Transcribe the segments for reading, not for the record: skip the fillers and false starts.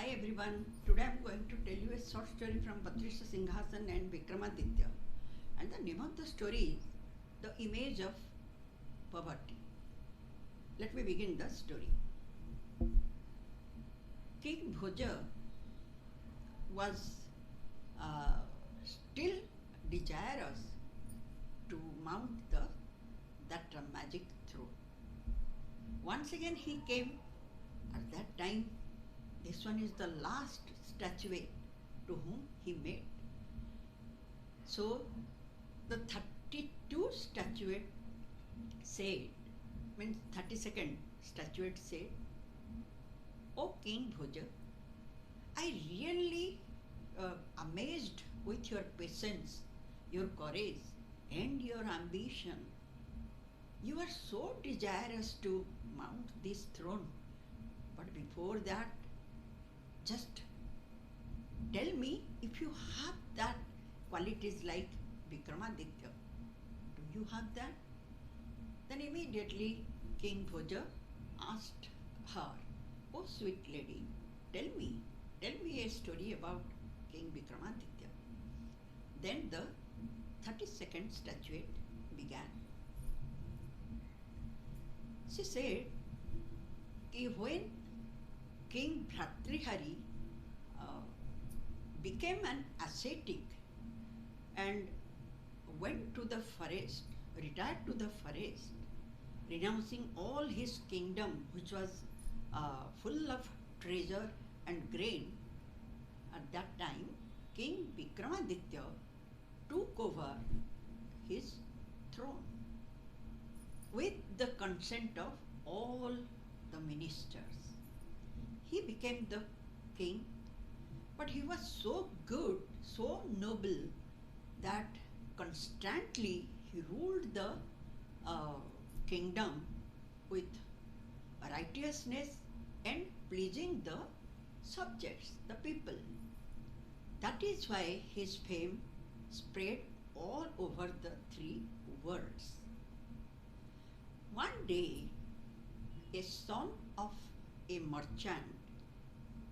Hi everyone, today I am going to tell you a short story from Vatrisha Simhasana and Vikramaditya. And the name of the story is The Image of Poverty. Let me begin the story. King Bhoja was still desirous to mount that magic throne. Once again he came. At that time, this one is the last statuette to whom he made. So the 32 statuette said, means 32nd statuette said, "O King Bhoja, I really amazed with your patience, your courage and your ambition. You are so desirous to mount this throne. But before that, just tell me if you have that qualities like Vikramaditya. Do you have that?" Then immediately King Bhoja asked her, "Oh sweet lady, tell me a story about King Vikramaditya." Then the 32nd statuette began. She said, when King Bhatrihari became an ascetic and went to the forest, retired to the forest, renouncing all his kingdom, which was full of treasure and grain, at that time King Vikramaditya took over his throne with the consent of all the ministers. He became the king, but he was so good, so noble, that constantly he ruled the kingdom with righteousness and pleasing the subjects, the people. That is why his fame spread all over the three worlds. One day, a son of a merchant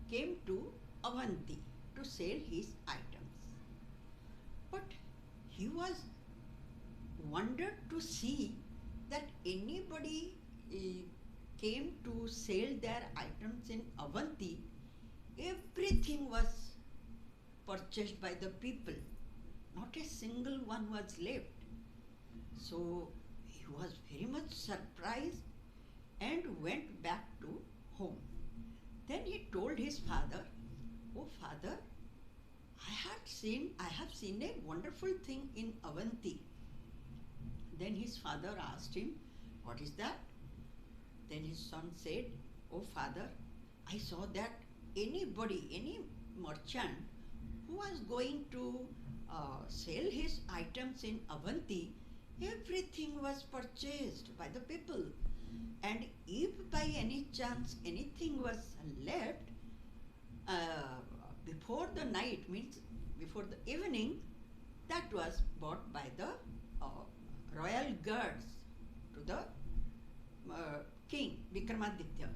came to Avanti to sell his items. But he was wondered to see that anybody came to sell their items in Avanti. Everything was purchased by the people. Not a single one was left. So he was very much surprised and went back to home. Then he told his father, "Oh father, I have seen a wonderful thing in Avanti." Then his father asked him, "What is that?" Then his son said, "Oh father, I saw that any merchant who was going to sell his items in Avanti, everything was purchased by the people. And if by any chance anything was left before the night, means before the evening, that was bought by the royal guards to the king Vikramaditya.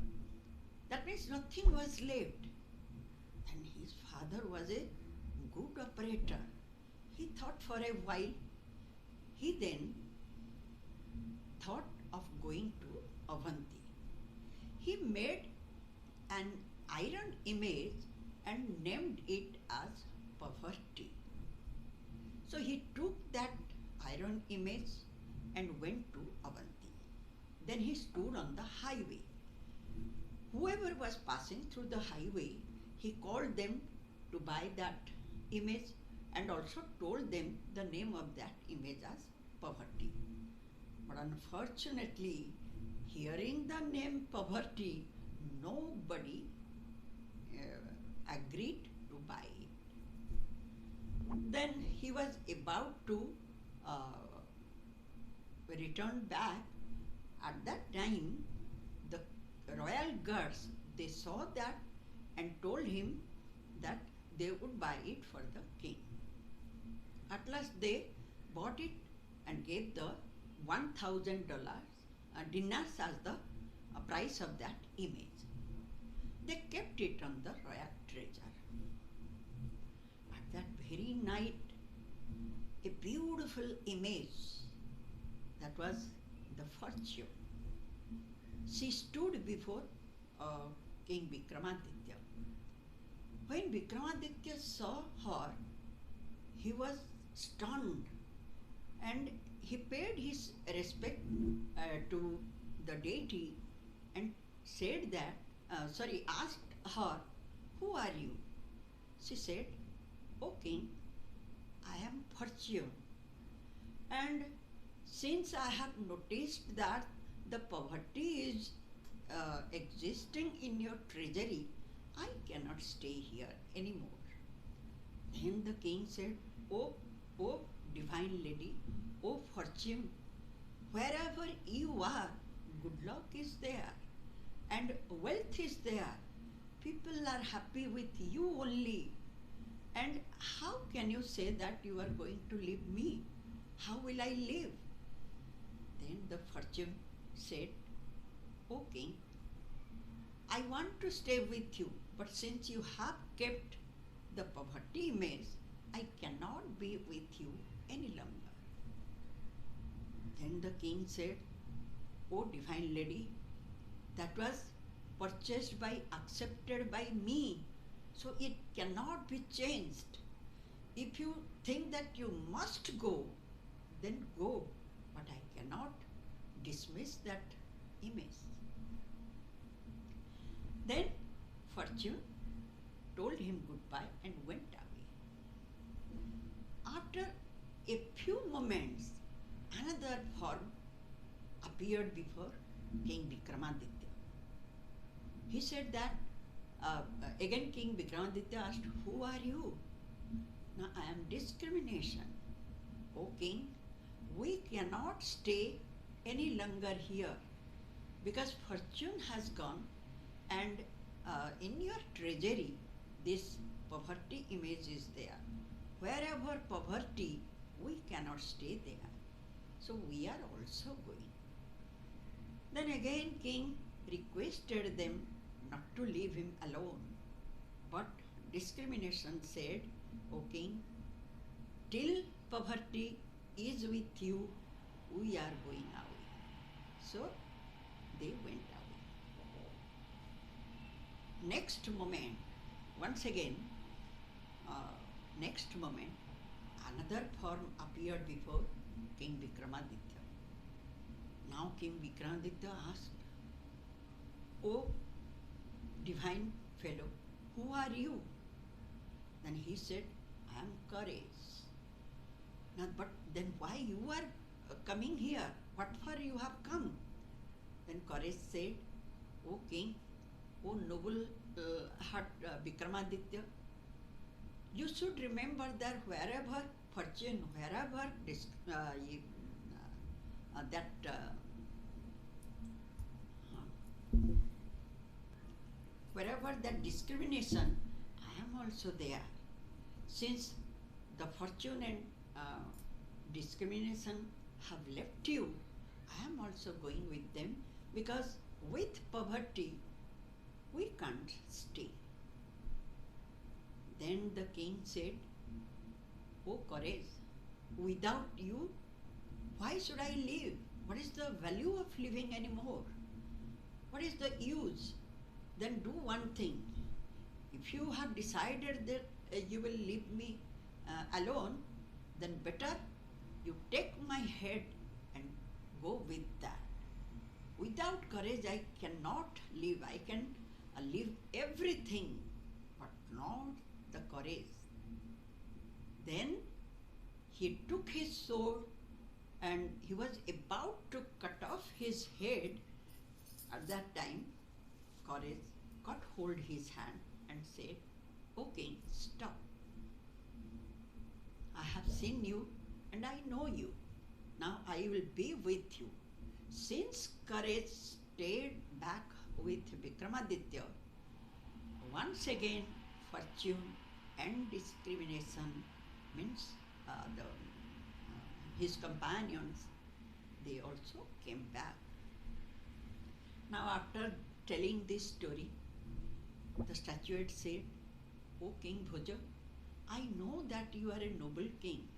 That means nothing was left." And his father was a good operator. He thought for a while. He then thought of going to Avanti. He made an iron image and named it as Poverty. So he took that iron image and went to Avanti. Then he stood on the highway. Whoever was passing through the highway, he called them to buy that image and also told them the name of that image as Poverty. But unfortunately, hearing the name Poverty, nobody agreed to buy it. Then he was about to return back. At that time, the royal guards, they saw that and told him that they would buy it for the king. At last they bought it and gave the $1,000 dinars as the price of that image. They kept it on the royal following night, a beautiful image, that was the fortune. She stood before uh, King Vikramaditya. When Vikramaditya saw her, he was stunned and he paid his respect to the deity and said that, asked her, "Who are you?" She said, "O king, I am Fortune, and since I have noticed that the poverty is existing in your treasury, I cannot stay here anymore." Then the king said, "O divine lady, O Fortune, wherever you are, good luck is there and wealth is there. People are happy with you only. And how can you say that you are going to leave me? How will I live?" Then the Fortune said, "O king, I want to stay with you, but since you have kept the poverty image, I cannot be with you any longer." Then the king said, "O divine lady, that was purchased by, accepted by me, so it cannot be changed. If you think that you must go, then go, but I cannot dismiss that image." Then Fortune told him goodbye and went away. After a few moments, another form appeared before King Vikramaditya. He said that, again King Vikramaditya asked, "Who are you?" "Now I am Discrimination. O king, we cannot stay any longer here because Fortune has gone, and in your treasury this poverty image is there. Wherever poverty, we cannot stay there. So we are also going." Then again king requested them not to leave him alone. But Discrimination said, "O king, till poverty is with you, we are going away." So they went away. Next moment, once again, next moment, another form appeared before King Vikramaditya. Now King Vikramaditya asked, "O divine fellow, who are you?" Then he said, "I am Courage." "Now, but then why you are coming here? What for you have come?" Then Courage said, "O king, O noble heart Vikramaditya, you should remember that wherever Fortune, wherever wherever that Discrimination, I am also there. Since the Fortune and Discrimination have left you, I am also going with them, because with poverty we can't stay." Then the king said, "O Courage, without you, why should I live? What is the value of living anymore? What is the use? Then do one thing. If you have decided that you will leave me alone, then better you take my head and go with that. Without courage, I cannot live. I can live everything, but not the courage." Then he took his sword and he was about to cut off his head. At that time, Courage got hold his hand and said, "O king, stop. I have seen you and I know you. Now I will be with you." Since Courage stayed back with Vikramaditya, once again Fortune and Discrimination, means his companions, they also came back. Now after telling this story, the statuette said, "O King Bhoja, I know that you are a noble king.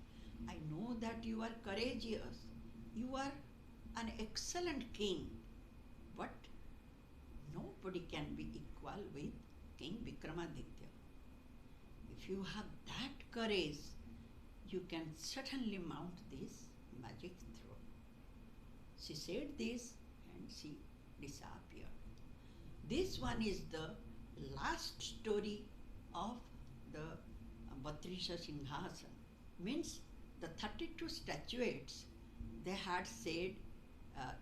I know that you are courageous. You are an excellent king. But nobody can be equal with King Vikramaditya. If you have that courage, you can certainly mount this magic throne. She said this and she disappeared. This one is the last story of the Vatrisha Simhasana. Means the 32 statuettes, they had said,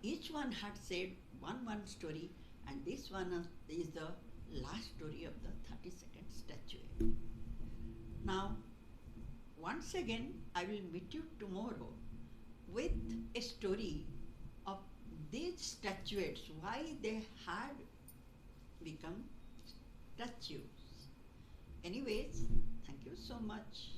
each one had said one story, and this one is the last story of the 32nd statuette. Now, once again, I will meet you tomorrow with a story of these statuettes, why they had become statues. Anyways, thank you so much.